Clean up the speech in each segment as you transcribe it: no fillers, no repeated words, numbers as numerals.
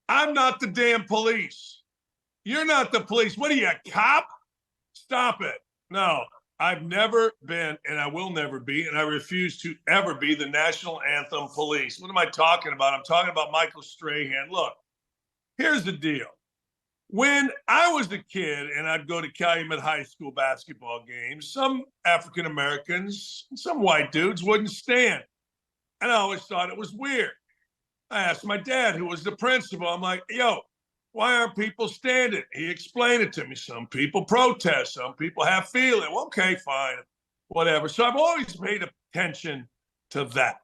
I'm not the damn police. You're not the police. What are you, a cop? Stop it. No, I've never been, and I will never be, and I refuse to ever be the national anthem police. What am I talking about? I'm talking about Michael Strahan. Look, here's the deal. When I was a kid and I'd go to Calumet High School basketball games, some African Americans, some white dudes wouldn't stand. And I always thought it was weird. I asked my dad, who was the principal, I'm like, yo, why aren't people standing? He explained it to me. Some people protest, some people have feeling. Well, okay, fine, whatever. So I've always paid attention to that.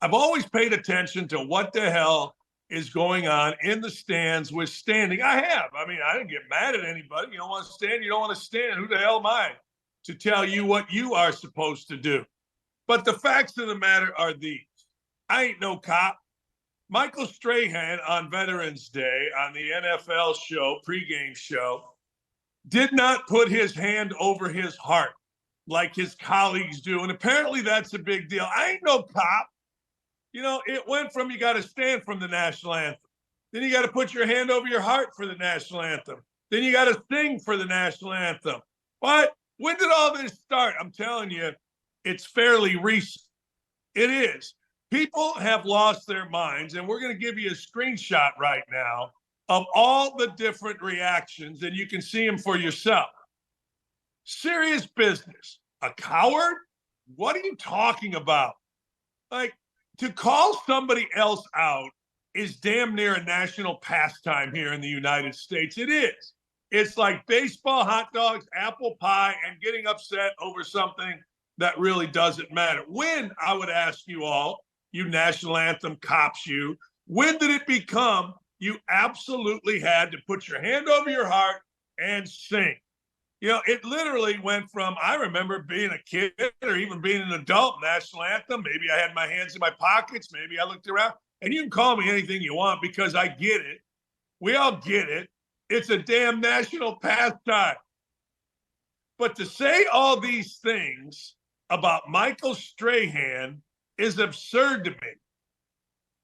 I've always paid attention to what the hell is going on in the stands with standing. I have. I mean, I didn't get mad at anybody. You don't want to stand, you don't want to stand. Who the hell am I to tell you what you are supposed to do? But the facts of the matter are these. I ain't no cop. Michael Strahan on Veterans Day on the NFL show, pregame show, did not put his hand over his heart like his colleagues do. And apparently that's a big deal. I ain't no cop. You know, it went from you got to stand from the national anthem. Then you got to put your hand over your heart for the national anthem. Then you got to sing for the national anthem. What? When did all this start? I'm telling you, it's fairly recent. It is. People have lost their minds, and we're going to give you a screenshot right now of all the different reactions, and you can see them for yourself. Serious business. A coward? What are you talking about? Like, to call somebody else out is damn near a national pastime here in the United States. It is. It's like baseball, hot dogs, apple pie, and getting upset over something that really doesn't matter. When, I would ask you all, you national anthem cops, when did it become you absolutely had to put your hand over your heart and sing? You know, it literally went from, I remember being a kid or even being an adult, national anthem. Maybe I had my hands in my pockets. Maybe I looked around. And you can call me anything you want because I get it. We all get it. It's a damn national pastime. But to say all these things about Michael Strahan is absurd to me.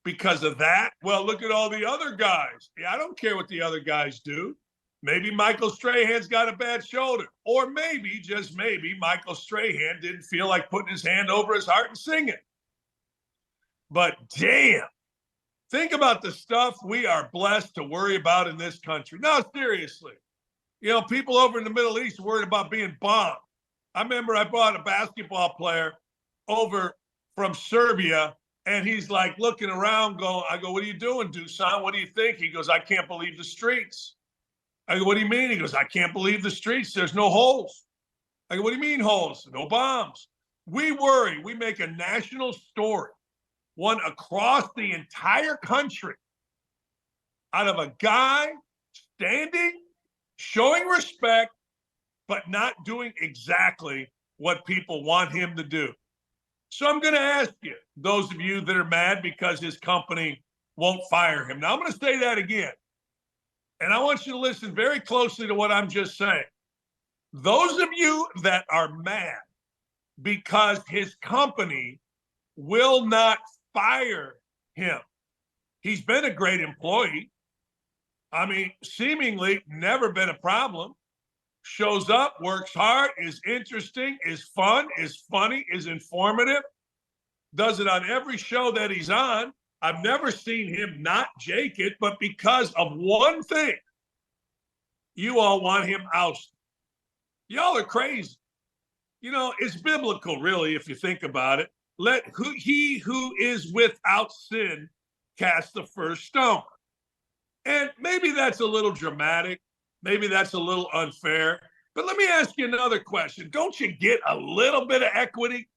Because of that, well, look at all the other guys. Yeah, I don't care what the other guys do. Maybe Michael Strahan's got a bad shoulder. Or maybe, just maybe, Michael Strahan didn't feel like putting his hand over his heart and singing. But damn, think about the stuff we are blessed to worry about in this country. No, seriously. You know, people over in the Middle East are worried about being bombed. I remember I brought a basketball player over from Serbia, and he's like looking around going, I go, what are you doing, Dusan? What do you think? He goes, I can't believe the streets. I go, what do you mean? He goes, I can't believe the streets. There's no holes. I go, what do you mean holes? No bombs. We worry. We make a national story, one across the entire country, out of a guy standing, showing respect, but not doing exactly what people want him to do. So I'm going to ask you, those of you that are mad because his company won't fire him. Now, I'm going to say that again. And I want you to listen very closely to what I'm just saying. Those of you that are mad because his company will not fire him. He's been a great employee. I mean, seemingly never been a problem. Shows up, works hard, is interesting, is fun, is funny, is informative. Does it on every show that he's on. I've never seen him not jake it, but because of one thing, you all want him ousted. Y'all are crazy. You know, it's biblical, really, if you think about it. Let he who is without sin cast the first stone. And maybe that's a little dramatic. Maybe that's a little unfair. But let me ask you another question. Don't you get a little bit of equity?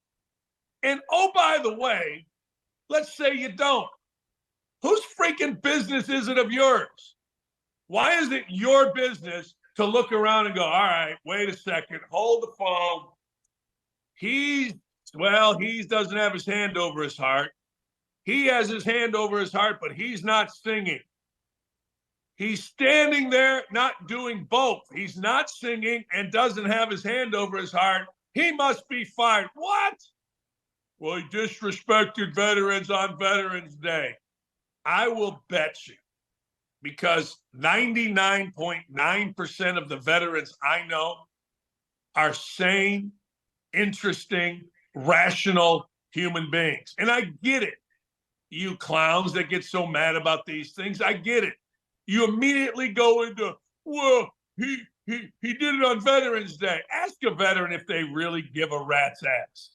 And oh, by the way, let's say you don't. Whose freaking business is it of yours? Why is it your business to look around and go, all right, wait a second, hold the phone. He doesn't have his hand over his heart. He has his hand over his heart, but he's not singing. He's standing there not doing both. He's not singing and doesn't have his hand over his heart. He must be fired. What? Well, he disrespected veterans on Veterans Day. I will bet you because 99.9% of the veterans I know are sane, interesting, rational human beings. And I get it. You clowns that get so mad about these things, I get it. You immediately go into, well, he did it on Veterans Day. Ask a veteran if they really give a rat's ass.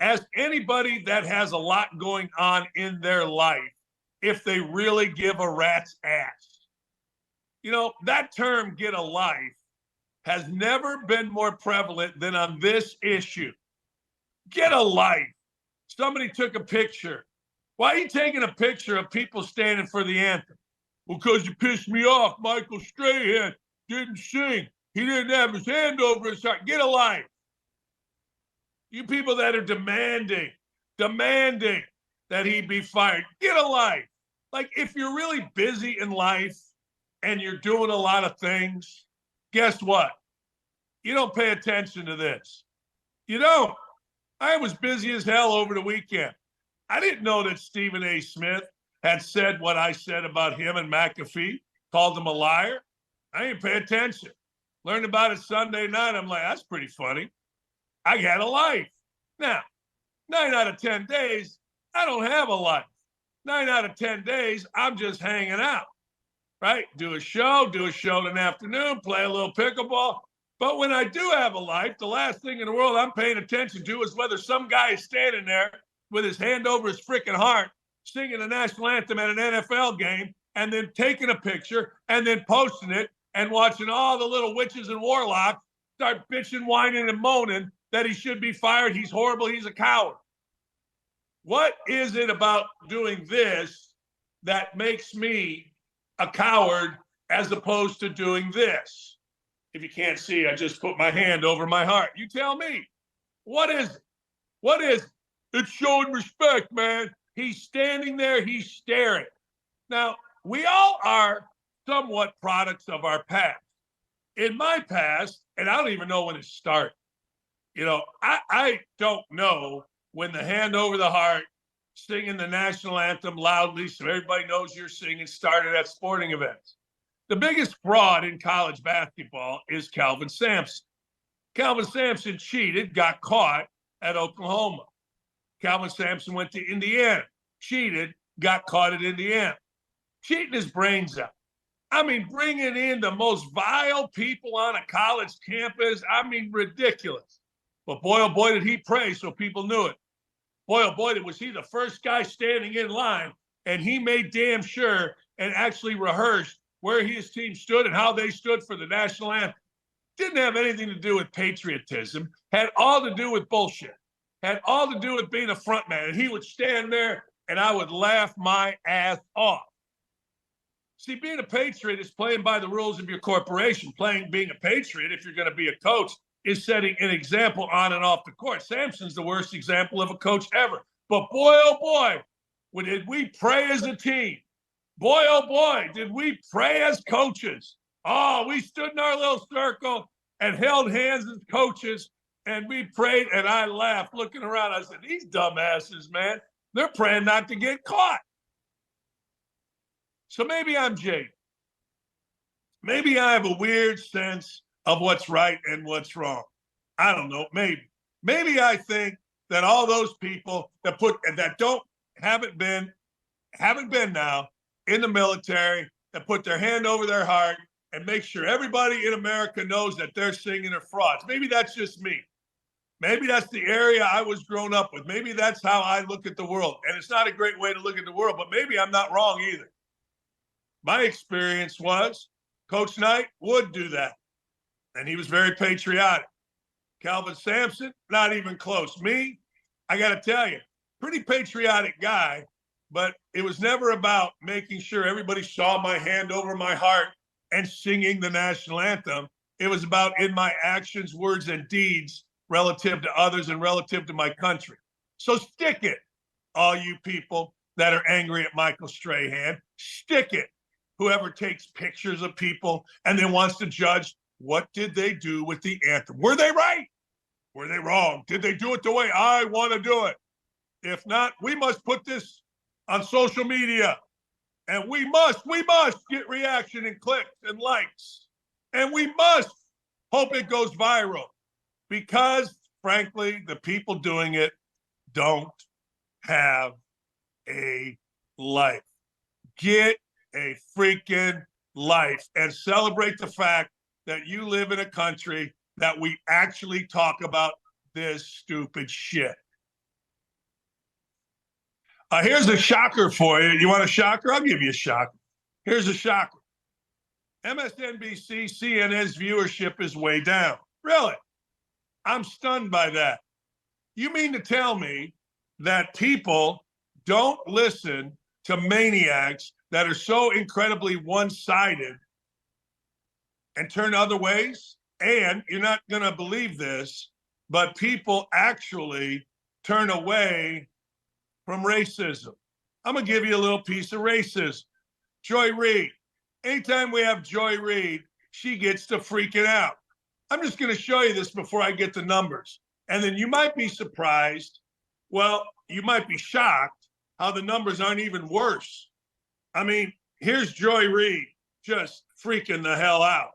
Ask anybody that has a lot going on in their life if they really give a rat's ass. You know, that term, get a life, has never been more prevalent than on this issue. Get a life. Somebody took a picture. Why are you taking a picture of people standing for the anthem? Well, because you pissed me off. Michael Strahan didn't sing. He didn't have his hand over his heart. Get a life. You people that are demanding that he be fired, get a life. Like, if you're really busy in life and you're doing a lot of things, guess what? You don't pay attention to this. You don't. I was busy as hell over the weekend. I didn't know that Stephen A. Smith had said what I said about him and McAfee, called him a liar. I didn't pay attention. Learned about it Sunday night. I'm like, that's pretty funny. I got a life. Now, 9 out of 10 days, I don't have a life. 9 out of 10 days, I'm just hanging out, right? Do a show in the afternoon, play a little pickleball. But when I do have a life, the last thing in the world I'm paying attention to is whether some guy is standing there with his hand over his freaking heart, singing the national anthem at an NFL game, and then taking a picture and then posting it and watching all the little witches and warlocks start bitching, whining, and moaning that he should be fired. He's horrible. He's a coward. What is it about doing this that makes me a coward as opposed to doing this? If you can't see, I just put my hand over my heart. You tell me. What is it? What is it? It's showing respect, man. He's standing there. He's staring. Now, we all are somewhat products of our past. In my past, and I don't even know when it started. You know, I don't know when the hand over the heart, singing the national anthem loudly so everybody knows you're singing, started at sporting events. The biggest fraud in college basketball is Calvin Sampson. Calvin Sampson cheated, got caught at Oklahoma. Calvin Sampson went to Indiana, cheated, got caught at Indiana. Cheating his brains out. I mean, bringing in the most vile people on a college campus. I mean, ridiculous. But boy, oh boy, did he pray so people knew it. Boy, oh boy, was he the first guy standing in line, and he made damn sure and actually rehearsed where his team stood and how they stood for the national anthem. Didn't have anything to do with patriotism. Had all to do with bullshit. Had all to do with being a front man. And he would stand there, and I would laugh my ass off. See, being a patriot is playing by the rules of your corporation. Being a patriot, if you're going to be a coach, is setting an example on and off the court. Sampson's the worst example of a coach ever. But boy, oh boy, did we pray as a team. Boy, oh boy, did we pray as coaches. Oh, we stood in our little circle and held hands as coaches, and we prayed, and I laughed looking around. I said, these dumbasses, man, they're praying not to get caught. So maybe I'm jaded. Maybe I have a weird sense of what's right and what's wrong. I don't know. Maybe I think that all those people that haven't been now in the military, that put their hand over their heart and make sure everybody in America knows that they're singing are frauds. Maybe that's just me. Maybe that's the area I was grown up with. Maybe that's how I look at the world. And it's not a great way to look at the world, but maybe I'm not wrong either. My experience was Coach Knight would do that. And he was very patriotic. Calvin Sampson, not even close. Me, I got to tell you, pretty patriotic guy, but it was never about making sure everybody saw my hand over my heart and singing the national anthem. It was about in my actions, words, and deeds relative to others and relative to my country. So stick it, all you people that are angry at Michael Strahan. Stick it, whoever takes pictures of people and then wants to judge what did they do with the anthem. Were they right? Were they wrong? Did they do it the way I want to do it? If not, we must put this on social media. And we must get reaction and clicks and likes. And we must hope it goes viral because, frankly, the people doing it don't have a life. Get a freaking life and celebrate the fact that you live in a country that we actually talk about this stupid shit. Here's a shocker for you. You want a shocker? I'll give you a shocker. Here's a shocker. MSNBC, CNN's viewership is way down. Really? I'm stunned by that. You mean to tell me that people don't listen to maniacs that are so incredibly one-sided and turn other ways? And you're not going to believe this, but people actually turn away from racism. I'm going to give you a little piece of racism. Joy Reid. Anytime we have Joy Reid, she gets to freaking out. I'm just going to show you this before I get the numbers. And then you might be surprised. Well, you might be shocked how the numbers aren't even worse. I mean, here's Joy Reid just freaking the hell out.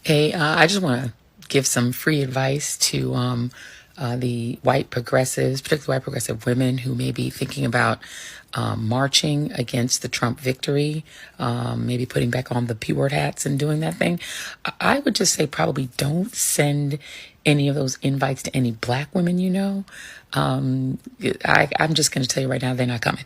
Hey, I just want to give some free advice to the white progressives, particularly white progressive women who may be thinking about marching against the Trump victory, maybe putting back on the P-word hats and doing that thing. I would just say probably don't send any of those invites to any black women you know. I'm just going to tell you right now, they're not coming.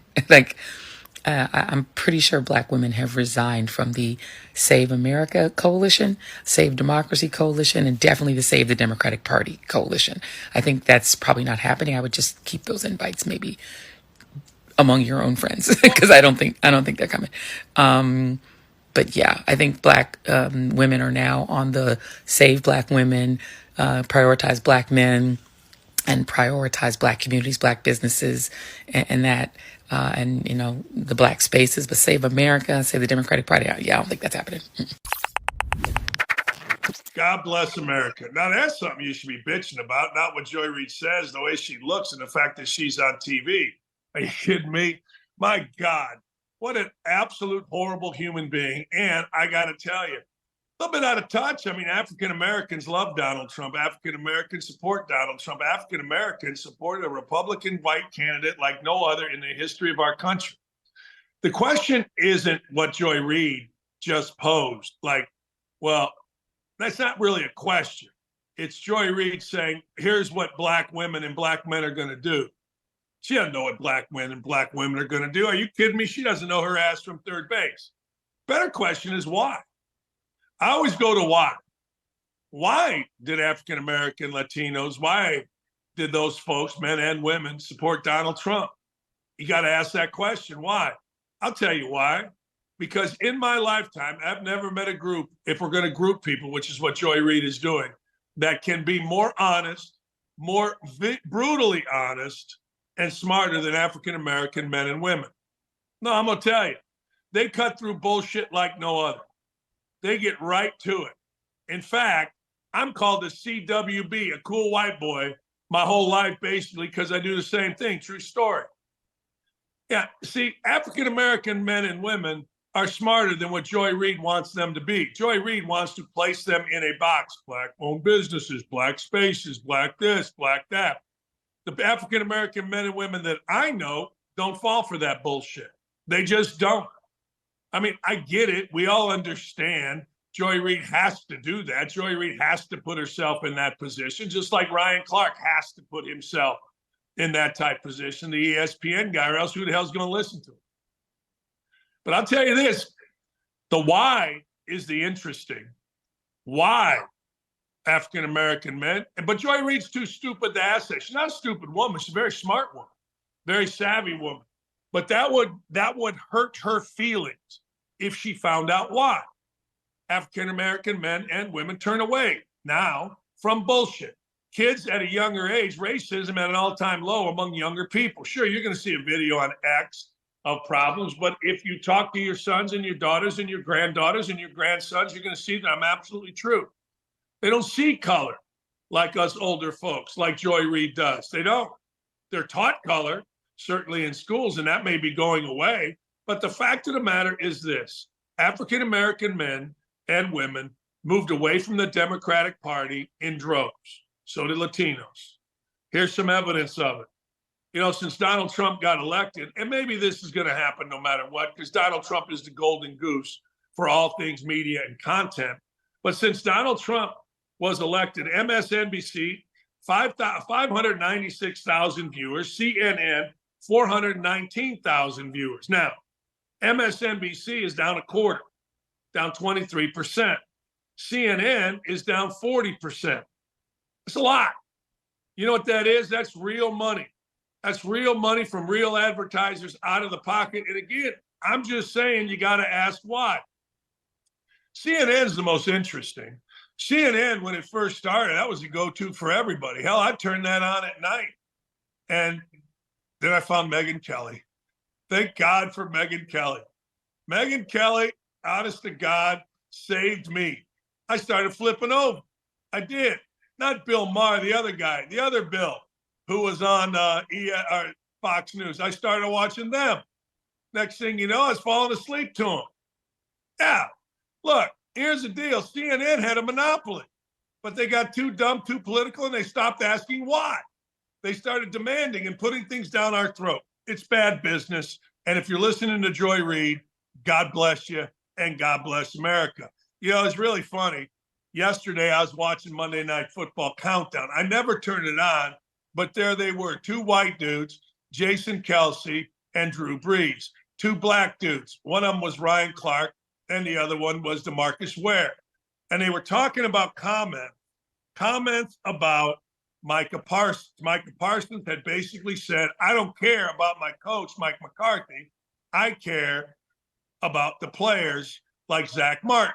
I'm pretty sure black women have resigned from the Save America Coalition, Save Democracy Coalition, and definitely the Save the Democratic Party Coalition. I think that's probably not happening. I would just keep those invites maybe among your own friends because I don't think they're coming. But yeah, I think black women are now on the Save Black Women, Prioritize Black Men, and prioritize black communities, black businesses, and that. And, you know, the black spaces, but Save America, Save the Democratic Party. Yeah, I don't think that's happening. God bless America. Now, that's something you should be bitching about, not what Joy Reid says, the way she looks, and the fact that she's on TV. Are you kidding me? My God, what an absolute horrible human being. And I got to tell you, a little bit out of touch. I mean, African Americans love Donald Trump. African Americans support Donald Trump. African Americans support a Republican white candidate like no other in the history of our country. The question isn't what Joy Reid just posed. Like, well, that's not really a question. It's Joy Reid saying, here's what black women and black men are going to do. She doesn't know what black men and black women are going to do. Are you kidding me? She doesn't know her ass from third base. Better question is why? I always go to why. Why did African American Latinos, why did those folks, men and women, support Donald Trump? You got to ask that question. Why? I'll tell you why. Because in my lifetime, I've never met a group, if we're going to group people, which is what Joy Reid is doing, that can be more honest, more brutally honest, and smarter than African American men and women. No, I'm going to tell you, they cut through bullshit like no other. They get right to it. In fact, I'm called a CWB, a cool white boy, my whole life, basically, because I do the same thing. True story. Yeah, see, African-American men and women are smarter than what Joy Reid wants them to be. Joy Reid wants to place them in a box. Black-owned businesses, black spaces, black this, black that. The African-American men and women that I know don't fall for that bullshit. They just don't. I mean, I get it. We all understand Joy Reid has to do that. Joy Reid has to put herself in that position, just like Ryan Clark has to put himself in that type position, the ESPN guy, or else who the hell's going to listen to him? But I'll tell you this, the why is the interesting. Why African-American men? But Joy Reid's too stupid to ask that. She's not a stupid woman. She's a very smart woman, very savvy woman. But that would hurt her feelings if she found out why African-American men and women turn away now from bullshit. Kids at a younger age, racism at an all-time low among younger people. Sure, you're going to see a video on X of problems, but if you talk to your sons and your daughters and your granddaughters and your grandsons, you're going to see that I'm absolutely true. They don't see color like us older folks, like Joy Reid does. They don't. They're taught color, certainly in schools, and that may be going away. But the fact of the matter is this: African-American men and women moved away from the Democratic Party in droves. So did Latinos. Here's some evidence of it. Since Donald Trump got elected, and maybe this is going to happen no matter what, because Donald Trump is the golden goose for all things media and content. But since Donald Trump was elected, MSNBC, 596,000 viewers, CNN, 419,000 viewers. Now, MSNBC is down a quarter, down 23%. CNN is down 40%. It's a lot. You know what that is? That's real money. That's real money from real advertisers out of the pocket. And again, I'm just saying you got to ask why. CNN is the most interesting. CNN, when it first started, that was a go-to for everybody. Hell, I'd turn that on at night. And then I found Megyn Kelly. Thank God for Megyn Kelly. Megyn Kelly, honest to God, saved me. I started flipping over. I did. Not Bill Maher, the other guy, the other Bill, who was on Fox News. I started watching them. Next thing you know, I was falling asleep to them. Yeah. Look, here's the deal. CNN had a monopoly, but they got too dumb, too political, and they stopped asking why. They started demanding and putting things down our throat. It's bad business. And if you're listening to Joy Reid, God bless you and God bless America. It's really funny. Yesterday, I was watching Monday Night Football Countdown. I never turned it on, but there they were, two white dudes, Jason Kelce and Drew Brees, two black dudes. One of them was Ryan Clark, and the other one was DeMarcus Ware. And they were talking about comments about Micah Parsons. Micah Parsons had basically said, I don't care about my coach, Mike McCarthy. I care about the players like Zach Martin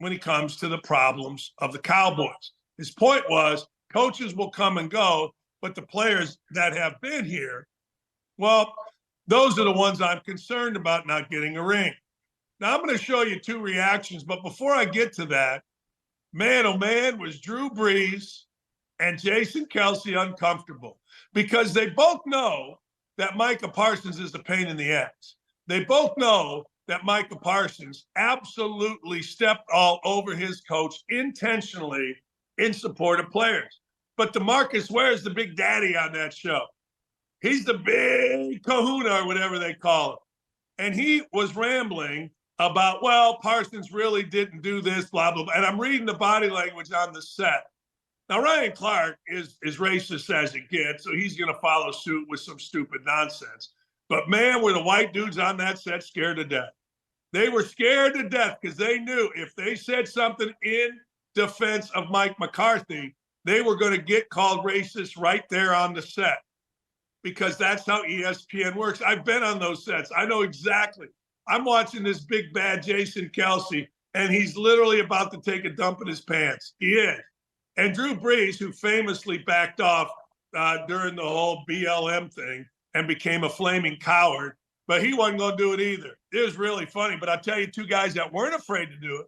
when it comes to the problems of the Cowboys. His point was coaches will come and go, but the players that have been here, well, those are the ones I'm concerned about not getting a ring. Now, I'm going to show you two reactions, but before I get to that, man, oh man, was Drew Brees and Jason Kelce uncomfortable because they both know that Micah Parsons is a pain in the ass. They both know that Micah Parsons absolutely stepped all over his coach intentionally in support of players. But DeMarcus Ware is the big daddy on that show. He's the big kahuna or whatever they call him. And he was rambling about, well, Parsons really didn't do this, blah, blah, blah. And I'm reading the body language on the set. Now, Ryan Clark is racist as it gets, so he's going to follow suit with some stupid nonsense. But, man, were the white dudes on that set scared to death. They were scared to death because they knew if they said something in defense of Mike McCarthy, they were going to get called racist right there on the set because that's how ESPN works. I've been on those sets. I know exactly. I'm watching this big bad Jason Kelce, and he's literally about to take a dump in his pants. He is. And Drew Brees, who famously backed off during the whole BLM thing and became a flaming coward, but he wasn't going to do it either. It was really funny. But I'll tell you two guys that weren't afraid to do it.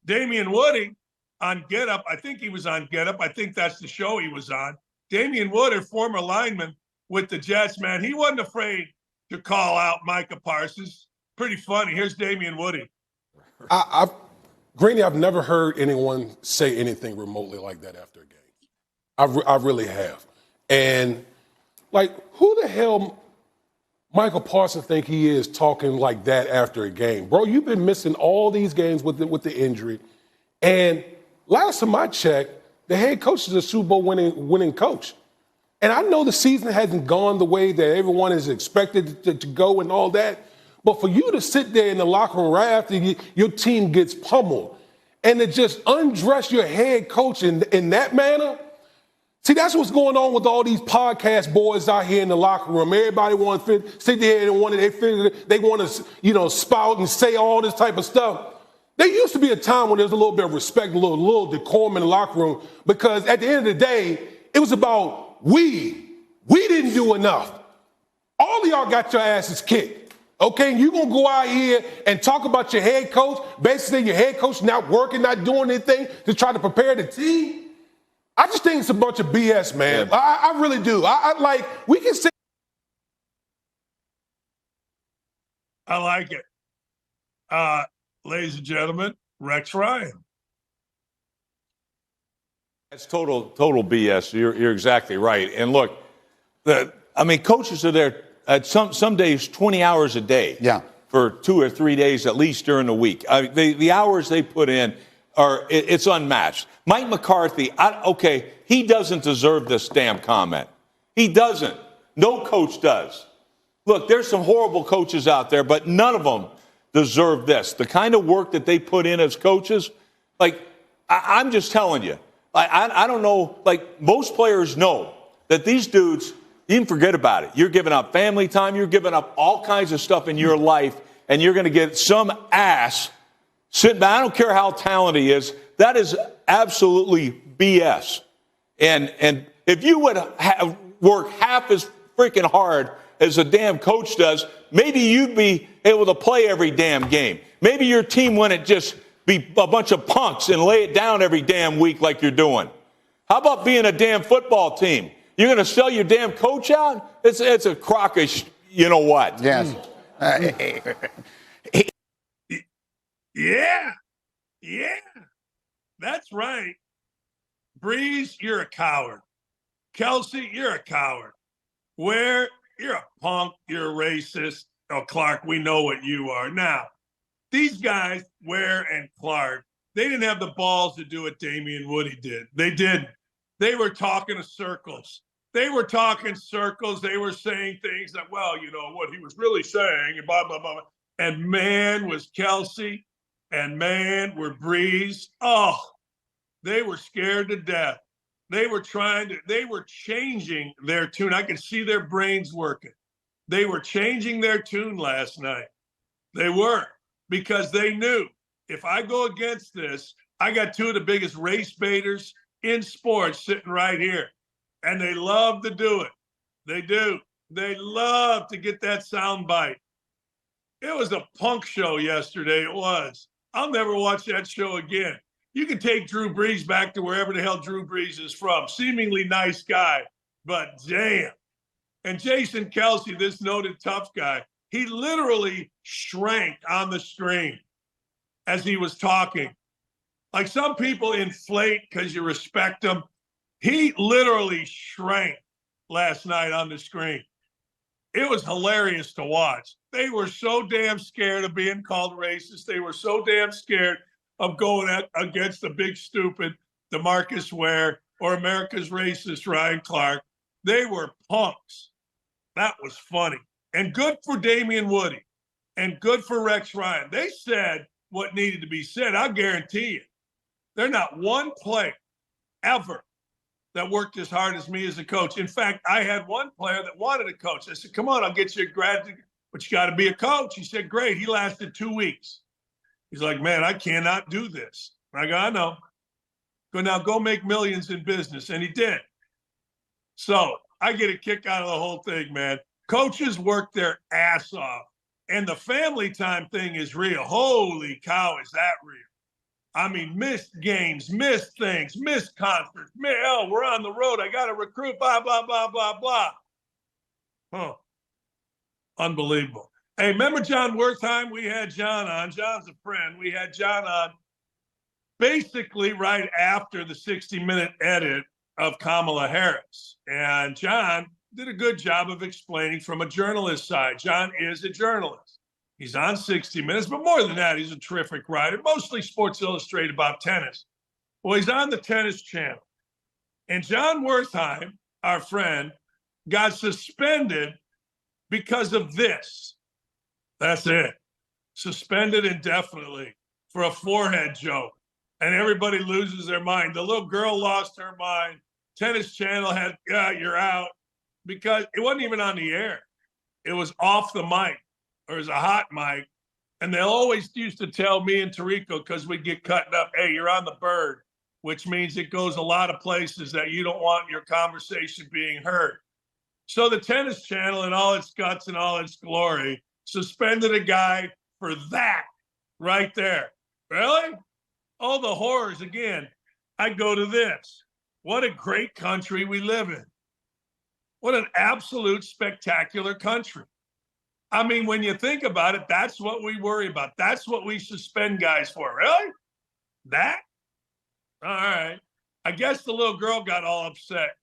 Damian Woody on Get Up. I think he was on Get Up. I think that's the show he was on. Damian Woody, former lineman with the Jets, man, he wasn't afraid to call out Micah Parsons. Pretty funny. Here's Damian Woody. Greeny, I've never heard anyone say anything remotely like that after a game. I really have. And, like, who the hell Michael Parsons think he is talking like that after a game? Bro, you've been missing all these games with the injury. And last time I checked, the head coach is a Super Bowl winning coach. And I know the season hasn't gone the way that everyone is expected to go and all that. But for you to sit there in the locker room right after your team gets pummeled and to just undress your head coach in that manner, see, that's what's going on with all these podcast boys out here in the locker room. Everybody wants to sit there and they want to, spout and say all this type of stuff. There used to be a time when there was a little bit of respect, a little decorum in the locker room, because at the end of the day, it was about we didn't do enough. All of y'all got your asses kicked. Okay, you're going to go out here and talk about your head coach, basically your head coach not working, not doing anything to try to prepare the team. I just think it's a bunch of BS, man. Yeah. I really do. We can say I like it. Ladies and gentlemen, Rex Ryan. That's total BS. You're exactly right. And look, coaches are there at some days 20 hours a day. Yeah. For 2 or 3 days at least during the week. The hours they put in it's unmatched. Mike McCarthy, he doesn't deserve this damn comment. He doesn't. No coach does. Look, there's some horrible coaches out there, but none of them deserve this. The kind of work that they put in as coaches, I'm just telling you, I don't know, most players know that these dudes, you can forget about it. You're giving up family time. You're giving up all kinds of stuff in your life, and you're going to get some ass sitting back. I don't care how talented he is. That is absolutely BS. And if you would work half as freaking hard as a damn coach does, maybe you'd be able to play every damn game. Maybe your team wouldn't just be a bunch of punks and lay it down every damn week like you're doing. How about being a damn football team? You're going to sell your damn coach out? It's a crock of you know what. Yes. Yeah. That's right. Breeze, you're a coward. Kelsey, you're a coward. Ware, you're a punk. You're a racist. Oh, Clark, we know what you are. Now, these guys, Ware and Clark, they didn't have the balls to do what Damian Woody did. They didn't. They were talking in circles. They were talking circles. They were saying things that, well, you know, what he was really saying, and blah, blah, blah. And man was Kelsey, and man were Breeze. Oh, they were scared to death. They were changing their tune. I could see their brains working. They were changing their tune last night. They were, because they knew if I go against this, I got two of the biggest race baiters in sports sitting right here. And they love to do it. They do. They love to get that sound bite. It was a punk show yesterday. It was. I'll never watch that show again. You can take Drew Brees back to wherever the hell Drew Brees is from. Seemingly nice guy, but damn. And Jason Kelsey, this noted tough guy, he literally shrank on the screen as he was talking. Like some people inflate because you respect them. He literally shrank last night on the screen. It was hilarious to watch. They were so damn scared of being called racist. They were so damn scared of going against the big stupid DeMarcus Ware or America's racist Ryan Clark. They were punks. That was funny. And good for Damian Woody and good for Rex Ryan. They said what needed to be said. I'll guarantee you. There's not one player ever that worked as hard as me as a coach. In fact, I had one player that wanted a coach. I said, come on, I'll get you a grad degree, but you got to be a coach. He said, great. He lasted 2 weeks. He's like, man, I cannot do this. I go, I know. Go make millions in business. And he did. So I get a kick out of the whole thing, man. Coaches work their ass off. And the family time thing is real. Holy cow, is that real? I mean, missed games, missed things, missed conference. We're on the road. I got to recruit, blah, blah, blah, blah, blah. Huh. Unbelievable. Hey, remember Jon Wertheim? We had Jon on. Jon's a friend. We had Jon on basically right after the 60-minute edit of Kamala Harris. And Jon did a good job of explaining from a journalist side. Jon is a journalist. He's on 60 Minutes, but more than that, he's a terrific writer, mostly Sports Illustrated about tennis. Well, he's on the Tennis Channel. And Jon Wertheim, our friend, got suspended because of this. That's it. Suspended indefinitely for a forehead joke. And everybody loses their mind. The little girl lost her mind. Tennis Channel had, you're out. Because it wasn't even on the air. It was off the mic. Or it was a hot mic. And they'll always used to tell me and Tarico, because we get cut up, hey, you're on the bird, which means it goes a lot of places that you don't want your conversation being heard. So the Tennis Channel in all its guts and all its glory suspended a guy for that right there. Really? All the horrors again. I go to this. What a great country we live in. What an absolute spectacular country. I mean, when you think about it, that's what we worry about. That's what we suspend guys for. Really? That? All right. I guess the little girl got all upset,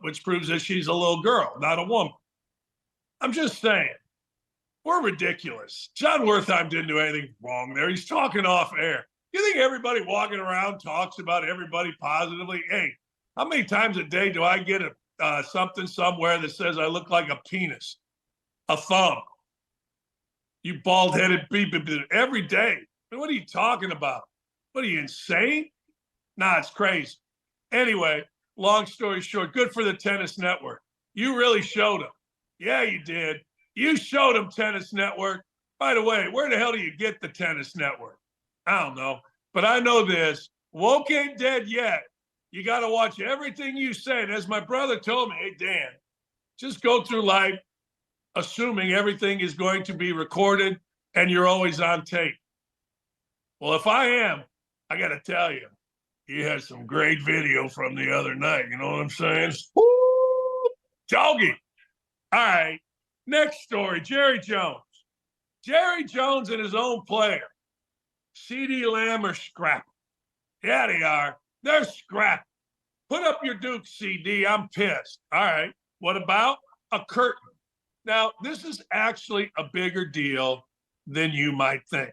which proves that she's a little girl, not a woman. I'm just saying, we're ridiculous. Jon Wertheim didn't do anything wrong there. He's talking off air. You think everybody walking around talks about everybody positively? Hey, how many times a day do I get something somewhere that says I look like a penis, a thumb? You bald-headed beep every day. I mean, what are you talking about? What are you, insane? Nah, it's crazy. Anyway, long story short, good for the Tennis Network. You really showed them. Yeah, you did. You showed them, Tennis Network. By the way, where the hell do you get the Tennis Network? I don't know. But I know this. Woke ain't dead yet. You got to watch everything you say. And as my brother told me, hey, Dan, just go through life assuming everything is going to be recorded and you're always on tape. Well, if I am, I got to tell you, he has some great video from the other night. You know what I'm saying? Woo! Doggy. All right. Next story, Jerry Jones. Jerry Jones and his own player, CeeDee Lamb, are scrapping. Yeah, they are. They're scrapping. Put up your Duke, CD. I'm pissed. All right. What about a curtain? Now, this is actually a bigger deal than you might think.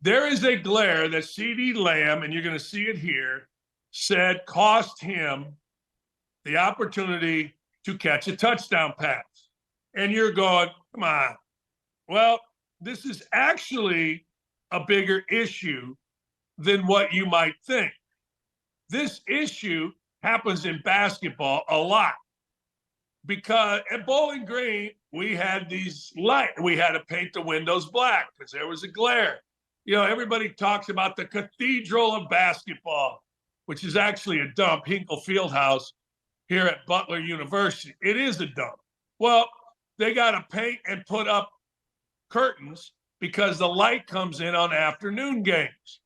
There is a glare that CeeDee Lamb, and you're going to see it here, said cost him the opportunity to catch a touchdown pass. And you're going, come on. Well, this is actually a bigger issue than what you might think. This issue happens in basketball a lot. Because at Bowling Green, we had these lights. We had to paint the windows black because there was a glare. You know, everybody talks about the cathedral of basketball, which is actually a dump, Hinkle Fieldhouse here at Butler University. It is a dump. Well, they got to paint and put up curtains because the light comes in on afternoon games.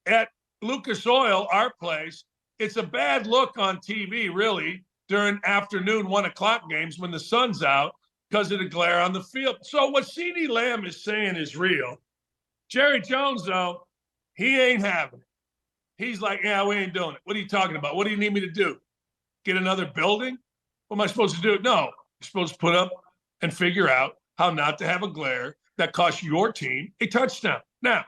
At Lucas Oil, our place, it's a bad look on TV, really, during afternoon 1 o'clock games when the sun's out because of the glare on the field. So what CeeDee Lamb is saying is real. Jerry Jones, though, he ain't having it. He's like, yeah, we ain't doing it. What are you talking about? What do you need me to do? Get another building? What am I supposed to do? No, you're supposed to put up and figure out how not to have a glare that costs your team a touchdown. Now,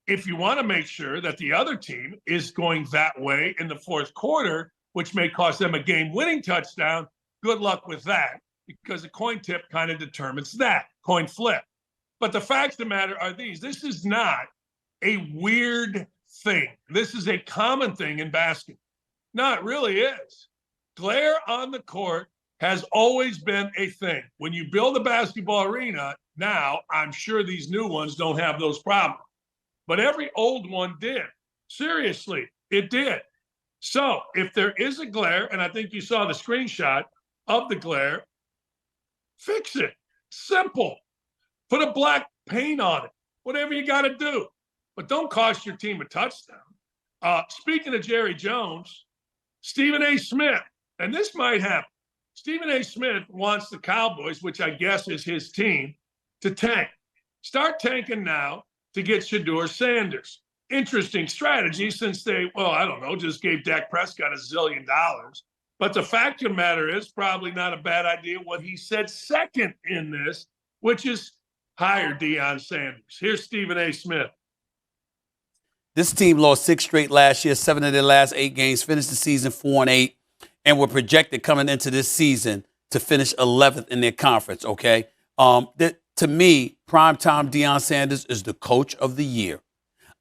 if you want to make sure that the other team is going that way in the fourth quarter, which may cost them a game-winning touchdown, good luck with that, because the coin tip kind of determines that, coin flip. But the facts of the matter are these. This is not a weird thing. This is a common thing in basketball. No, it really is. Glare on the court has always been a thing. When you build a basketball arena, now I'm sure these new ones don't have those problems. But every old one did. Seriously, it did. So if there is a glare, and I think you saw the screenshot of the glare, fix it. Simple. Put a black paint on it. Whatever you got to do. But don't cost your team a touchdown. Speaking of Jerry Jones, Stephen A. Smith, and this might happen. Stephen A. Smith wants the Cowboys, which I guess is his team, to tank. Start tanking now to get Shedeur Sanders. Interesting strategy since they, well, I don't know, just gave Dak Prescott $1 zillion. But the fact of the matter is probably not a bad idea what he said second in this, which is hire Deion Sanders. Here's Stephen A. Smith. This team lost 6 straight last year, 7 of their last 8 games, finished the season 4-8, and were projected coming into this season to finish 11th in their conference, okay? To me, primetime Deion Sanders is the coach of the year.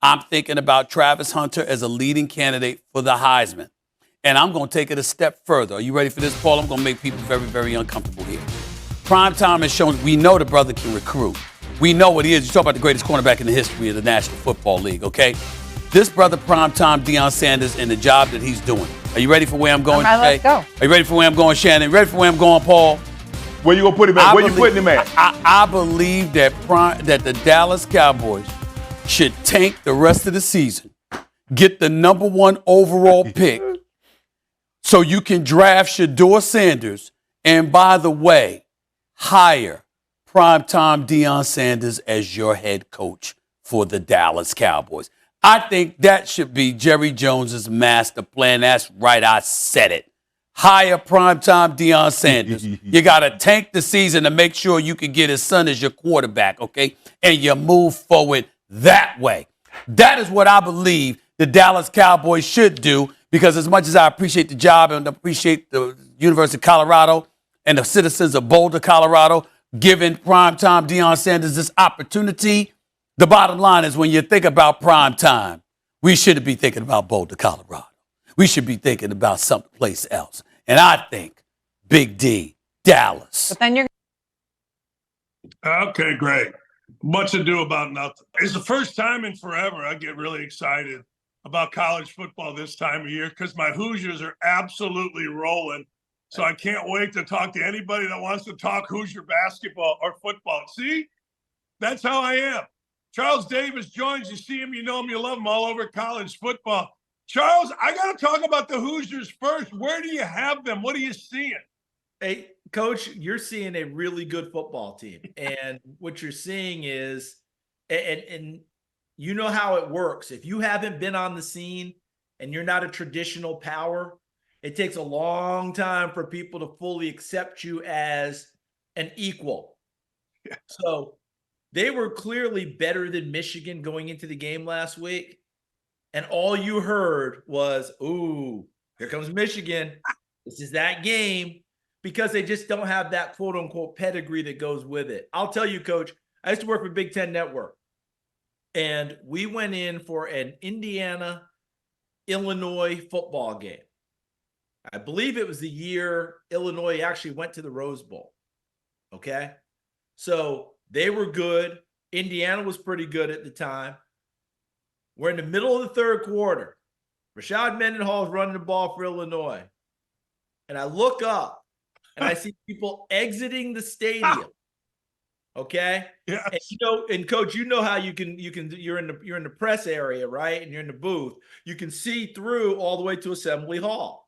I'm thinking about Travis Hunter as a leading candidate for the Heisman. And I'm going to take it a step further. Are you ready for this, Paul? I'm going to make people very, very uncomfortable here. Primetime has shown we know the brother can recruit. We know what he is. You talk about the greatest cornerback in the history of the National Football League, okay? This brother, primetime Deion Sanders, and the job that he's doing. Are you ready for where I'm going? All right, let's go. Are you ready for where I'm going, Shannon? Ready for where I'm going, Paul? Where you gonna put him at? Where you putting him at? I believe that the Dallas Cowboys should tank the rest of the season, get the #1 overall pick, so you can draft Shedeur Sanders, and by the way, hire primetime Deion Sanders as your head coach for the Dallas Cowboys. I think that should be Jerry Jones's master plan. That's right, I said it. Hire primetime Deion Sanders. You got to tank the season to make sure you can get his son as your quarterback, okay? And you move forward that way. That is what I believe the Dallas Cowboys should do, because as much as I appreciate the job and appreciate the University of Colorado and the citizens of Boulder, Colorado, giving primetime Deion Sanders this opportunity, the bottom line is when you think about primetime, we shouldn't be thinking about Boulder, Colorado. We should be thinking about someplace else. And I think Big D, Dallas. But then you're Okay, great. Much ado about nothing. It's the first time in forever I get really excited about college football this time of year because my Hoosiers are absolutely rolling. So I can't wait to talk to anybody that wants to talk Hoosier basketball or football. See, that's how I am. Charles Davis joins. You see him, you know him, you love him all over college football. Charles, I got to talk about the Hoosiers first. Where do you have them? What are you seeing? Hey, Coach, you're seeing a really good football team. And what you're seeing is, and you know how it works. If you haven't been on the scene and you're not a traditional power, it takes a long time for people to fully accept you as an equal. Yeah. So they were clearly better than Michigan going into the game last week. And all you heard was, ooh, here comes Michigan. This is that game, because they just don't have that quote unquote pedigree that goes with it. I'll tell you, Coach, I used to work for Big Ten Network, and we went in for an Indiana-Illinois football game. I believe it was the year Illinois actually went to the Rose Bowl. Okay. So they were good. Indiana was pretty good at the time. We're in the middle of the third quarter. Rashad Mendenhall is running the ball for Illinois. And I look up and I see people exiting the stadium. Okay. Yes. And Coach, you know how you're in the press area, right? And you're in the booth. You can see through all the way to Assembly Hall.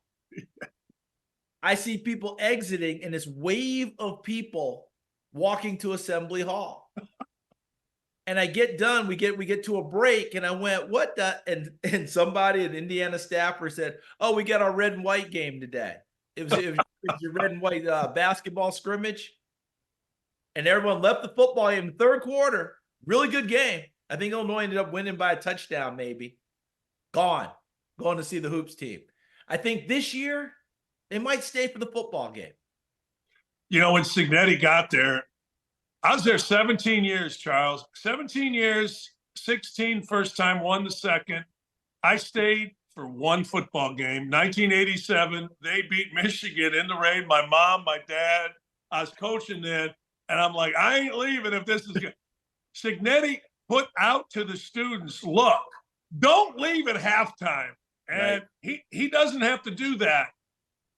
I see people exiting and this wave of people walking to Assembly Hall. And I get done, we get to a break, and I went, what the? And somebody, an Indiana staffer, said, oh, we got our red and white game today. It was your red and white basketball scrimmage. And everyone left the football game in the third quarter. Really good game. I think Illinois ended up winning by a touchdown, maybe. Going to see the Hoops team. I think this year, they might stay for the football game. You know, when Signetti got there, I was there 17 years, Charles. 17 years, 16 first time, won the second. I stayed for one football game. 1987, they beat Michigan in the rain. My mom, my dad, I was coaching then, and I'm like, I ain't leaving if this is good. Signetti put out to the students, look, don't leave at halftime. And he doesn't have to do that.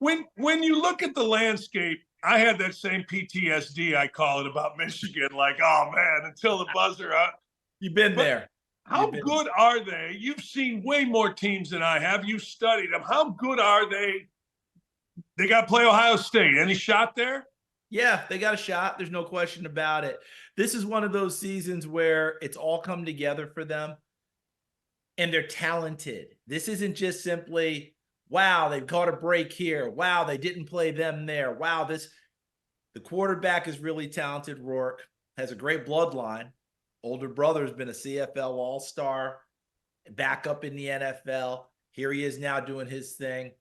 When you look at the landscape, I had that same PTSD, I call it, about Michigan. Like, oh, man, until the buzzer. You've been there. How good are they? You've seen way more teams than I have. You've studied them. How good are they? They got to play Ohio State. Any shot there? Yeah, they got a shot. There's no question about it. This is one of those seasons where it's all come together for them, and they're talented. This isn't just simply, wow, they've caught a break here. Wow, they didn't play them there. Wow, the quarterback is really talented. Rourke has a great bloodline. Older brother has been a CFL All-Star, back up in the NFL. Here he is now doing his thing.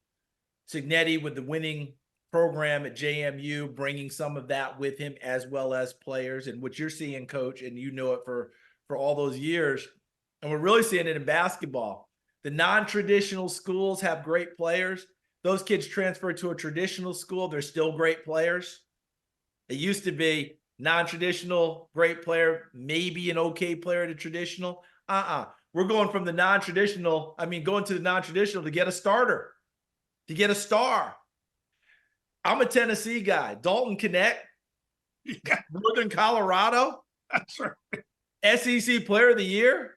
Signetti with the winning program at JMU, bringing some of that with him as well as players. And what you're seeing, Coach, and you know it for all those years, and we're really seeing it in basketball. The non-traditional schools have great players. Those kids transfer to a traditional school, they're still great players. It used to be non-traditional, great player, maybe an okay player to traditional. We're going from the non-traditional, going to the non-traditional to get a starter, to get a star. I'm a Tennessee guy. Dalton Knecht, Northern Colorado. That's right. SEC Player of the Year.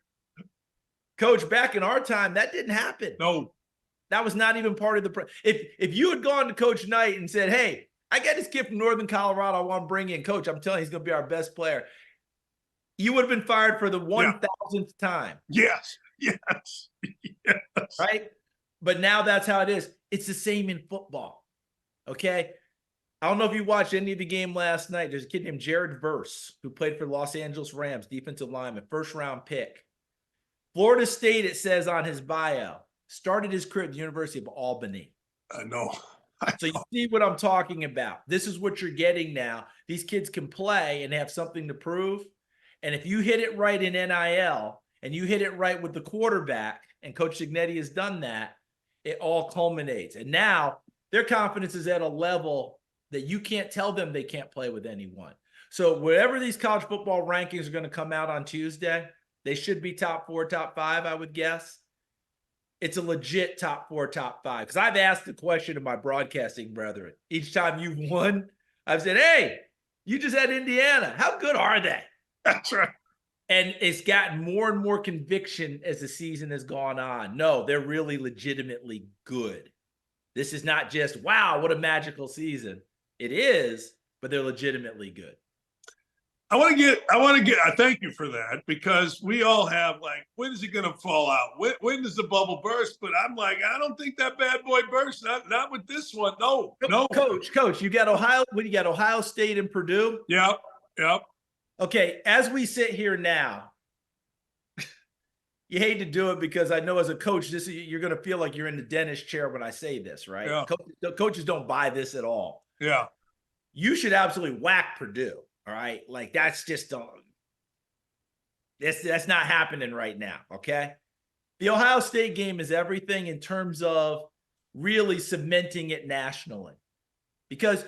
Coach, back in our time, that didn't happen. No. That was not even part of the – if you had gone to Coach Knight and said, hey, I got this kid from Northern Colorado I want to bring in. Coach, I'm telling you, he's going to be our best player. You would have been fired for the 1,000th time. Yes. Yes. Yes. Right? But now that's how it is. It's the same in football. Okay? I don't know if you watched any of the game last night. There's a kid named Jared Verse who played for Los Angeles Rams, defensive lineman, first-round pick. Florida State, it says on his bio, started his career at the University of Albany. I know. So you see what I'm talking about. This is what you're getting now. These kids can play and have something to prove. And if you hit it right in NIL and you hit it right with the quarterback, and Coach Cignetti has done that, it all culminates. And now their confidence is at a level that you can't tell them they can't play with anyone. So wherever these college football rankings are going to come out on Tuesday, they should be top 4, top 5, I would guess. It's a legit top 4, top 5. Because I've asked the question of my broadcasting brethren. Each time you've won, I've said, hey, you just had Indiana. How good are they? That's right. And it's gotten more and more conviction as the season has gone on. No, they're really legitimately good. This is not just, wow, what a magical season. It is, but they're legitimately good. I thank you for that, because we all have like, when is it going to fall out? When does the bubble burst? But I'm like, I don't think that bad boy burst. Not with this one. No. Coach, you got Ohio State and Purdue. Yep. Okay, as we sit here now, you hate to do it because I know as a coach, you're going to feel like you're in the dentist chair when I say this, right? Yeah. Coaches don't buy this at all. Yeah. You should absolutely whack Purdue, all right? Like, that's just that's not happening right now, okay? The Ohio State game is everything in terms of really cementing it nationally, because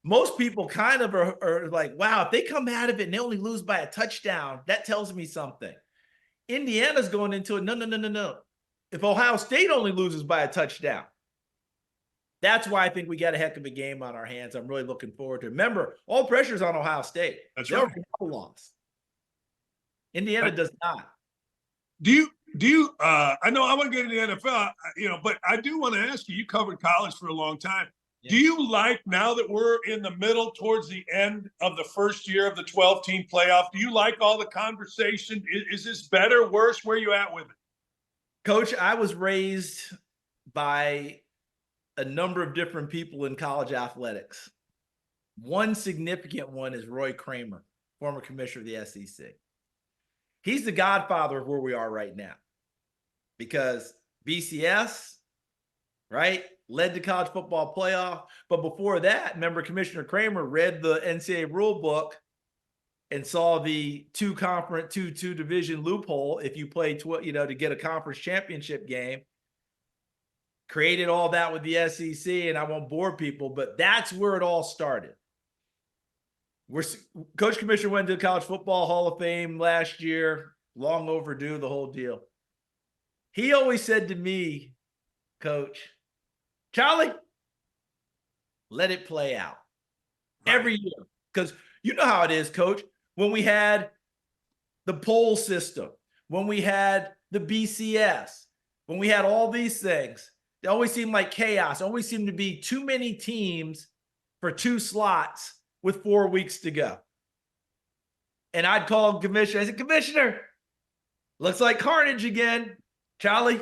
most people kind of are like, wow, if they come out of it and they only lose by a touchdown, that tells me something. Indiana's going into it. No. If Ohio State only loses by a touchdown, that's why I think we got a heck of a game on our hands. I'm really looking forward to it. Remember, all pressure's on Ohio State. That's they right. already have a loss. Indiana does not. Do you I know I want to get into the NFL, but I do want to ask you covered college for a long time. Yeah. Do you like, now that we're in the middle towards the end of the first year of the 12-team playoff, do you like all the conversation? Is this better, worse? Where are you at with it? Coach, I was raised by a number of different people in college athletics. One significant one is Roy Kramer, former commissioner of the SEC. He's the godfather of where we are right now, because BCS, right, led the college football playoff. But before that, remember, Commissioner Kramer read the NCAA rule book and saw the two division loophole if you play to get a conference championship game. Created all that with the SEC, and I won't bore people, but that's where it all started. Coach Commissioner went to the College Football Hall of Fame last year, long overdue, the whole deal. He always said to me, Coach, Charlie, let it play out every year. Because you know how it is, Coach. When we had the poll system, when we had the BCS, when we had all these things, they always seemed like chaos. Always seemed to be too many teams for 2 slots with 4 weeks to go. And I'd call Commissioner. I said, Commissioner, looks like carnage again. Charlie,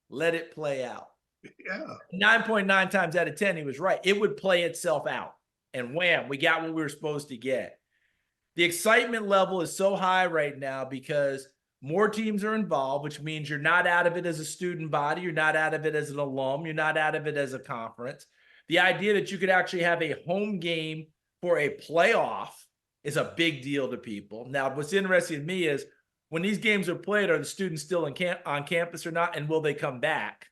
let it play out. Yeah. 9.9 times out of 10, he was right. It would play itself out. And wham, we got what we were supposed to get. The excitement level is so high right now because more teams are involved, which means you're not out of it as a student body. You're not out of it as an alum. You're not out of it as a conference. The idea that you could actually have a home game for a playoff is a big deal to people. Now, what's interesting to me is when these games are played, are the students still on campus or not? And will they come back?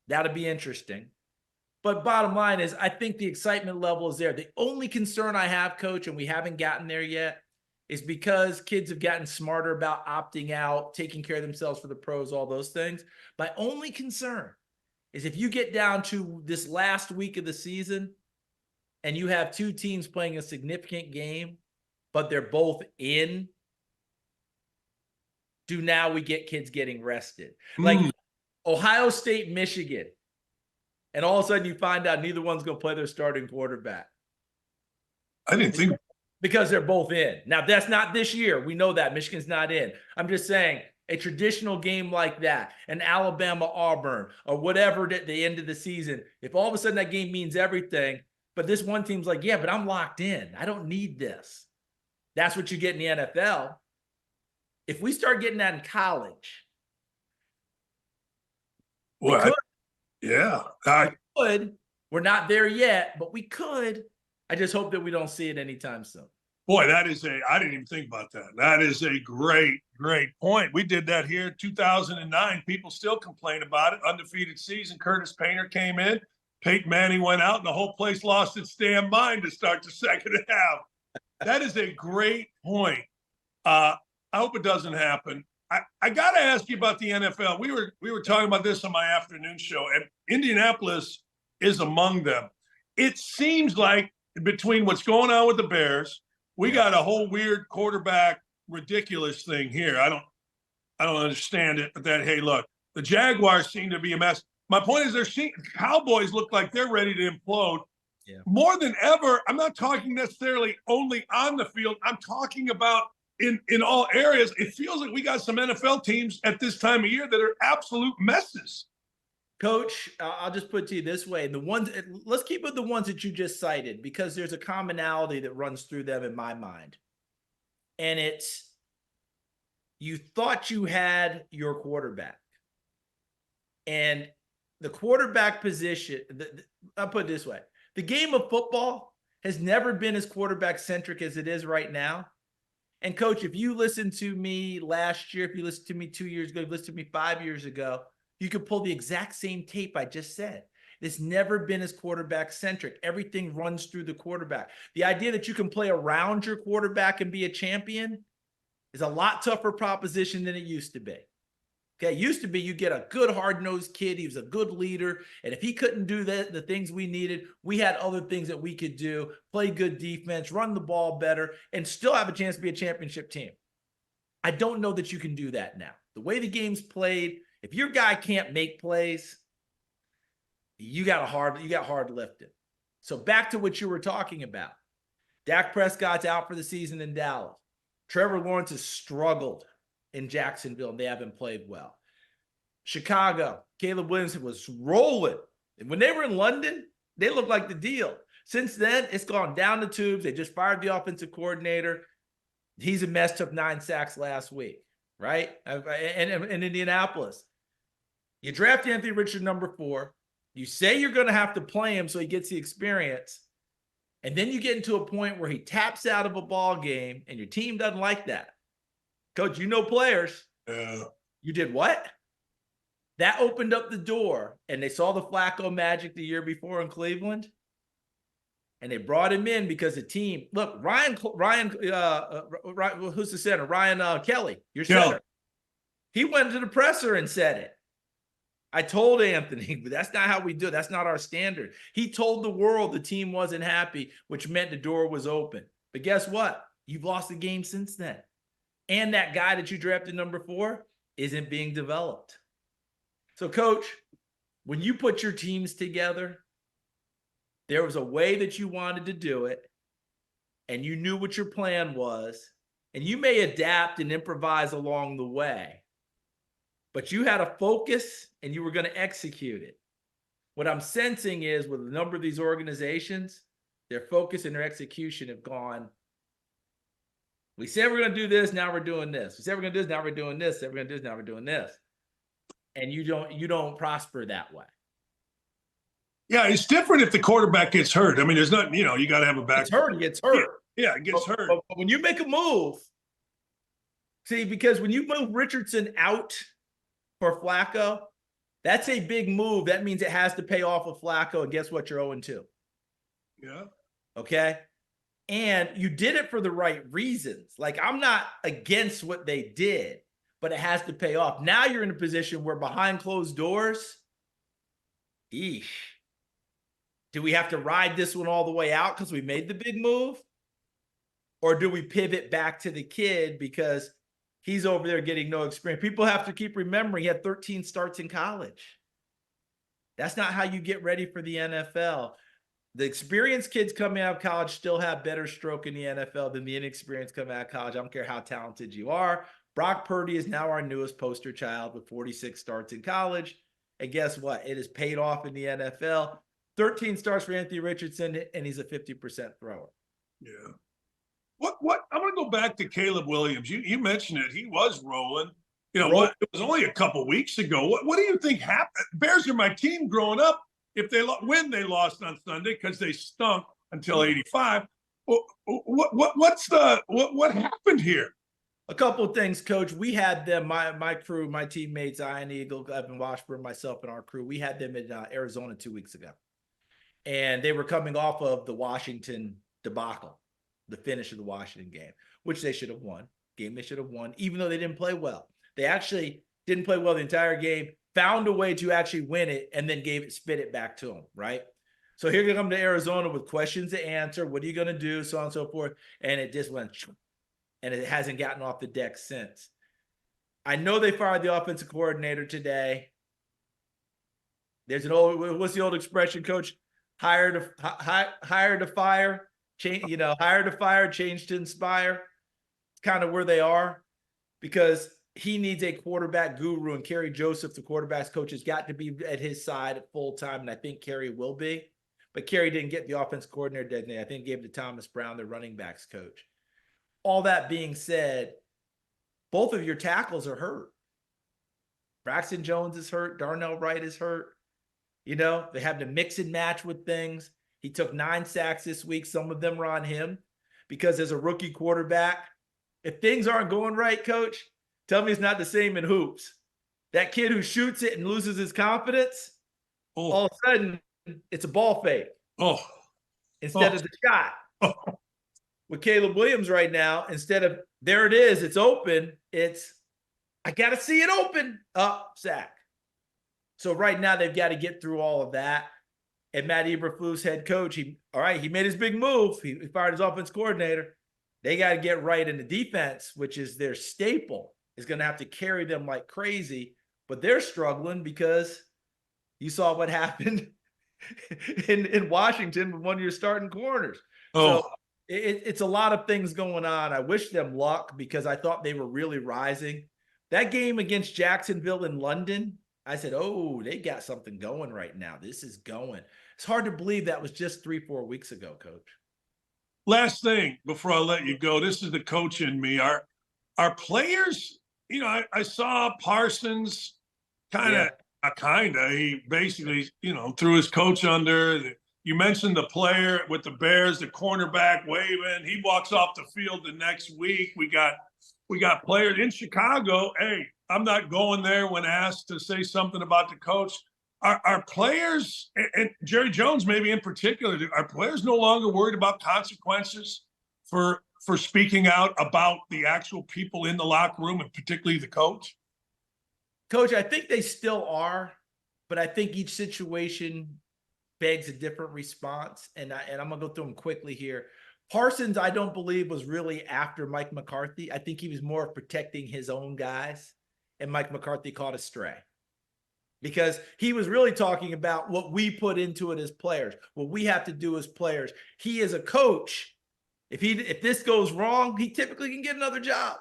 That'll be interesting. But bottom line is, I think the excitement level is there. The only concern I have, Coach, and we haven't gotten there yet, is because kids have gotten smarter about opting out, taking care of themselves for the pros, all those things. My only concern is if you get down to this last week of the season and you have 2 teams playing a significant game, but they're both in, do now we get kids getting rested? Like Ohio State, Michigan. And all of a sudden you find out neither one's going to play their starting quarterback. I didn't think. Because they're both in. Now, that's not this year. We know that. Michigan's not in. I'm just saying a traditional game like that, an Alabama-Auburn or whatever at the end of the season, if all of a sudden that game means everything, but this one team's like, yeah, but I'm locked in. I don't need this. That's what you get in the NFL. If we start getting that in college, Well, yeah. we could. We're not there yet, but we could. I just hope that we don't see it anytime soon. Boy, I didn't even think about that. That is a great point. We did that here in 2009. People still complain about it. Undefeated season. Curtis Painter came in. Peyton Manning went out, and the whole place lost its damn mind to start the second half. That is a great point. I hope it doesn't happen. I got to ask you about the NFL. We were talking about this on my afternoon show, and Indianapolis is among them. It seems like between what's going on with the Bears, we got a whole weird quarterback ridiculous thing here. I don't understand it, but that, hey, look, the Jaguars seem to be a mess. My point is the Cowboys look like they're ready to implode. Yeah. More than ever, I'm not talking necessarily only on the field. I'm talking about in all areas. It feels like we got some NFL teams at this time of year that are absolute messes. Coach, I'll just put it to you this way. Let's keep with the ones that you just cited, because there's a commonality that runs through them in my mind. And it's, you thought you had your quarterback. And the quarterback position, I'll put it this way. The game of football has never been as quarterback-centric as it is right now. And, Coach, if you listened to me last year, if you listened to me 2 years ago, if you listened to me 5 years ago, you could pull the exact same tape I just said. It's never been as quarterback-centric. Everything runs through the quarterback. The idea that you can play around your quarterback and be a champion is a lot tougher proposition than it used to be. Okay, it used to be you get a good hard-nosed kid. He was a good leader. And if he couldn't do the things we needed, we had other things that we could do, play good defense, run the ball better, and still have a chance to be a championship team. I don't know that you can do that now. The way the game's played, if your guy can't make plays, you got hard lifting. So back to what you were talking about. Dak Prescott's out for the season in Dallas. Trevor Lawrence has struggled in Jacksonville, and they haven't played well. Chicago, Caleb Williams was rolling. And when they were in London, they looked like the deal. Since then, it's gone down the tubes. They just fired the offensive coordinator. He's a mess, took 9 sacks last week, right? And Indianapolis. You draft Anthony Richardson number 4. You say you're going to have to play him so he gets the experience. And then you get into a point where he taps out of a ball game and your team doesn't like that. Coach, you know players. You did what? That opened up the door, and they saw the Flacco magic the year before in Cleveland. And they brought him in because the team, look, Ryan, who's the center? Ryan Kelly, your center. He went to the presser and said it. I told Anthony, but that's not how we do it. That's not our standard. He told the world the team wasn't happy, which meant the door was open. But guess what? You've lost the game since then. And that guy that you drafted number 4 isn't being developed. So, Coach, when you put your teams together, there was a way that you wanted to do it, and you knew what your plan was, and you may adapt and improvise along the way, but you had a focus and you were going to execute it. What I'm sensing is with a number of these organizations, their focus and their execution have gone, we said we're going to do this, now we're doing this. We said we're going to do this, now we're doing this. We said we're going to do this, now we're doing this. And you don't prosper that way. Yeah, it's different if the quarterback gets hurt. I mean, there's nothing, you got to have a back. He gets hurt. Yeah, it gets hurt. But when you make a move, see, because when you move Richardson out for Flacco, that's a big move. That means it has to pay off with Flacco, and guess what? You're 0-2. Yeah. Okay? And you did it for the right reasons. Like, I'm not against what they did, but it has to pay off. Now you're in a position where behind closed doors, do we have to ride this one all the way out because we made the big move? Or do we pivot back to the kid because he's over there getting no experience? People have to keep remembering he had 13 starts in college. That's not how you get ready for the NFL. The experienced kids coming out of college still have better stroke in the NFL than the inexperienced coming out of college. I don't care how talented you are. Brock Purdy is now our newest poster child with 46 starts in college. And guess what? It has paid off in the NFL. 13 starts for Anthony Richardson, and he's a 50% thrower. Yeah. What? I'm going to go back to Caleb Williams. You mentioned it. He was rolling. You know what? It was only a couple weeks ago. What do you think happened? Bears are my team growing up. If they win, they lost on Sunday because they stunk until 85. What happened here? A couple of things, Coach. We had them, my crew, my teammates, Ian Eagle, Evan Washburn, myself, and our crew. We had them in Arizona 2 weeks ago, and they were coming off of the Washington debacle, the finish of the Washington game, which they should have won. Game they should have won, even though they didn't play well. They actually didn't play well the entire game, found a way to actually win it, and then spit it back to them, right? So here they come to Arizona with questions to answer. What are you going to do? So on and so forth. And it just went, and it hasn't gotten off the deck since. I know they fired the offensive coordinator today. There's an what's the old expression, Coach? Hire to fire, change, hire to fire, change to inspire. It's kind of where they are, because he needs a quarterback guru, and Kerry Joseph, the quarterback's coach, has got to be at his side at full time, and I think Kerry will be. But Kerry didn't get the offensive coordinator designate. I think gave it to Thomas Brown, the running backs coach. All that being said, both of your tackles are hurt. Braxton Jones is hurt. Darnell Wright is hurt. They have to mix and match with things. He took 9 sacks this week. Some of them were on him because as a rookie quarterback, if things aren't going right, Coach, tell me it's not the same in hoops. That kid who shoots it and loses his confidence, all of a sudden, it's a ball fake instead of the shot. With Caleb Williams right now, instead of there it is, it's open, it's I got to see it open, sack. So right now they've got to get through all of that. And Matt Eberflus, head coach, he made his big move. He fired his offense coordinator. They got to get right in the defense, which is their staple, is going to have to carry them like crazy. But they're struggling because you saw what happened in Washington with one of your starting corners. So it's a lot of things going on. I wish them luck because I thought they were really rising. That game against Jacksonville in London, I said, they got something going right now. This is going. It's hard to believe that was just 3-4 weeks ago, Coach. Last thing before I let you go, this is the coach in me. Our players, I saw Parsons he basically, threw his coach under. You mentioned the player with the Bears, the cornerback waving. He walks off the field the next week. We got players in Chicago. Hey, I'm not going there when asked to say something about the coach. Are players, and Jerry Jones maybe in particular, are players no longer worried about consequences for speaking out about the actual people in the locker room, and particularly the coach? Coach, I think they still are, but I think each situation begs a different response. And I'm going to go through them quickly here. Parsons, I don't believe, was really after Mike McCarthy. I think he was more protecting his own guys, and Mike McCarthy caught a stray. Because he was really talking about what we put into it as players, what we have to do as players. He is a coach. If this goes wrong, he typically can get another job.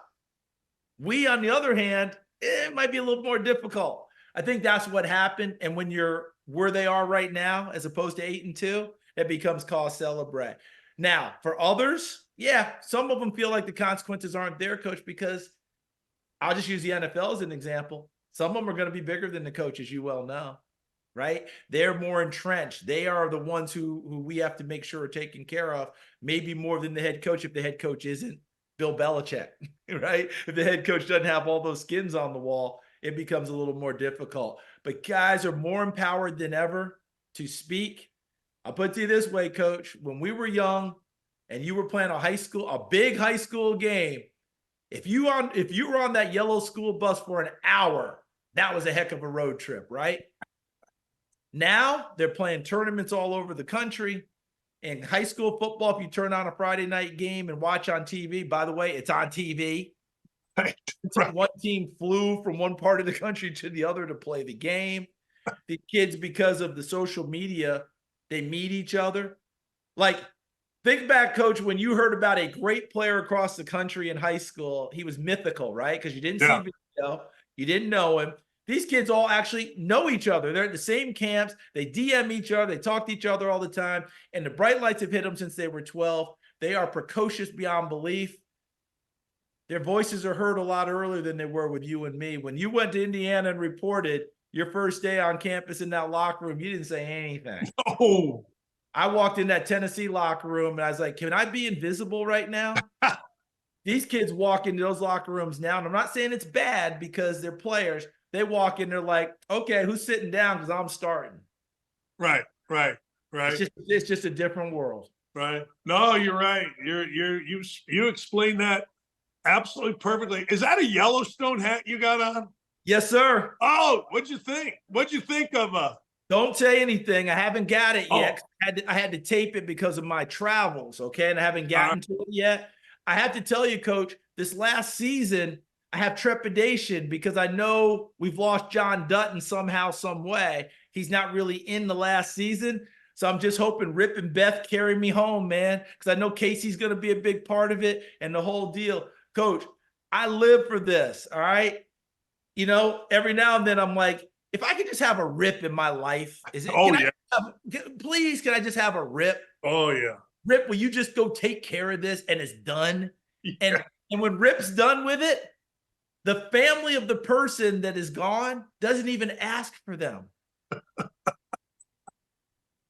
We, on the other hand, it might be a little more difficult. I think that's what happened. And when you're where they are right now, as opposed to 8-2, it becomes cause celebrate. Now, for others, some of them feel like the consequences aren't there, Coach, because I'll just use the NFL as an example. Some of them are going to be bigger than the coach, as you well know, right? They're more entrenched. They are the ones who we have to make sure are taken care of, maybe more than the head coach if the head coach isn't Bill Belichick, right? If the head coach doesn't have all those skins on the wall, it becomes a little more difficult. But guys are more empowered than ever to speak. I'll put it to you this way, Coach. When we were young and you were playing a big high school game, if you were on that yellow school bus for an hour, that was a heck of a road trip, right? Now they're playing tournaments all over the country. In high school football, if you turn on a Friday night game and watch on TV, by the way, it's on TV. Right. One team flew from one part of the country to the other to play the game. the kids, because of the social media, they meet each other. Like, think back, Coach, when you heard about a great player across the country in high school. He was mythical, right? Because you didn't see video, you didn't know him. These kids all actually know each other. They're at the same camps. They DM each other. They talk to each other all the time. And the bright lights have hit them since they were 12. They are precocious beyond belief. Their voices are heard a lot earlier than they were with you and me. When you went to Indiana and reported your first day on campus in that locker room, you didn't say anything. Oh, I walked in that Tennessee locker room and I was like, can I be invisible right now? These kids walk into those locker rooms now, and I'm not saying it's bad because they're players. They walk in, they're like, okay, who's sitting down because I'm starting. right. It's just a different world. Right. No, you're right. You explained that absolutely perfectly. Is that a Yellowstone hat you got on? Yes, sir. Oh, what'd you think? What'd you think of Don't say anything. I haven't got it yet. Oh. I had to tape it because of my travels, okay? And I haven't gotten to it yet. I have to tell you, Coach, this last season, I have trepidation because I know we've lost John Dutton somehow, some way. He's not really in the last season. So I'm just hoping Rip and Beth carry me home, man, because I know Casey's going to be a big part of it and the whole deal. Coach, I live for this, all right? You know, every now and then I'm like, if I could just have a Rip in my life, please, can I just have a Rip? Oh, yeah. Rip, will you just go take care of this and it's done? Yeah. And when Rip's done with it, the family of the person that is gone doesn't even ask for them.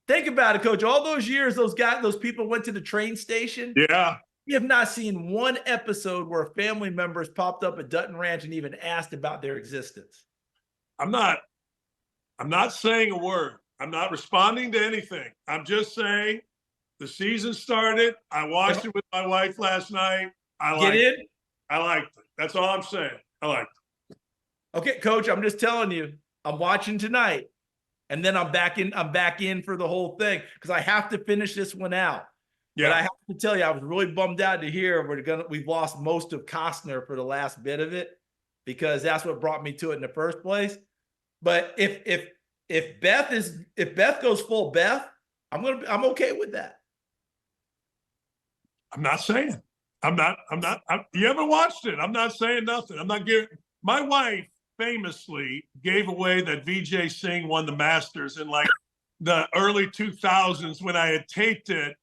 Think about it, Coach. All those years, those people went to the train station. Yeah. We have not seen one episode where family members popped up at Dutton Ranch and even asked about their existence. I'm not saying a word. I'm not responding to anything. I'm just saying the season started. I watched it with my wife last night. I liked it. That's all I'm saying. I liked it. Okay, Coach, I'm just telling you, I'm watching tonight. And then I'm back in for the whole thing because I have to finish this one out. Yeah. But I have to tell you, I was really bummed out to hear we've lost most of Costner for the last bit of it because that's what brought me to it in the first place. But if Beth goes full Beth, I'm okay with that. I'm not saying. You haven't watched it. I'm not saying nothing. I'm not giving. My wife famously gave away that Vijay Singh won the Masters in like the early 2000s when I had taped it,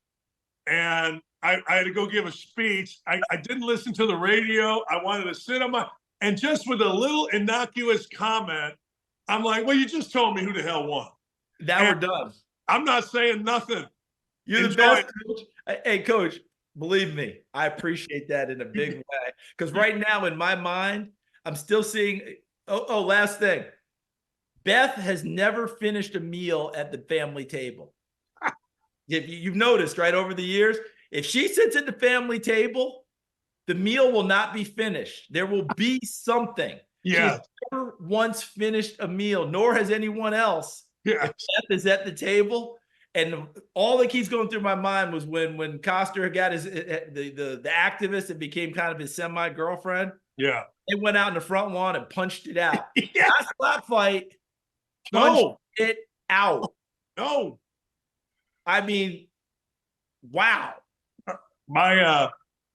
and I had to go give a speech. I didn't listen to the radio. I wanted to sit on and just with a little innocuous comment, I'm like, well, you just told me who the hell won. Now we're done. I'm not saying nothing. You're the best, Coach. Hey, Coach, believe me, I appreciate that in a big way. Because right now in my mind, I'm still seeing last thing. Beth has never finished a meal at the family table. You've noticed, right, over the years, if she sits at the family table, the meal will not be finished. There will be something. Yeah. She's never once finished a meal, nor has anyone else. Yeah. If Beth is at the table, and all that keeps going through my mind was when Costner got the activist that became kind of his semi-girlfriend. Yeah. They went out in the front lawn and punched it out. Yeah. Not slap fight. No. It out. No. I mean, wow. My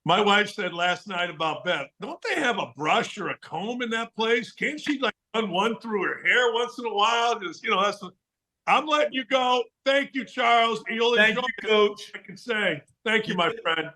wife said last night about Beth, don't they have a brush or a comb in that place? Can't she like run one through her hair once in a while? Just, I'm letting you go. Thank you, Charles. You'll Thank enjoy you, Coach. I can say. Thank you, my friend.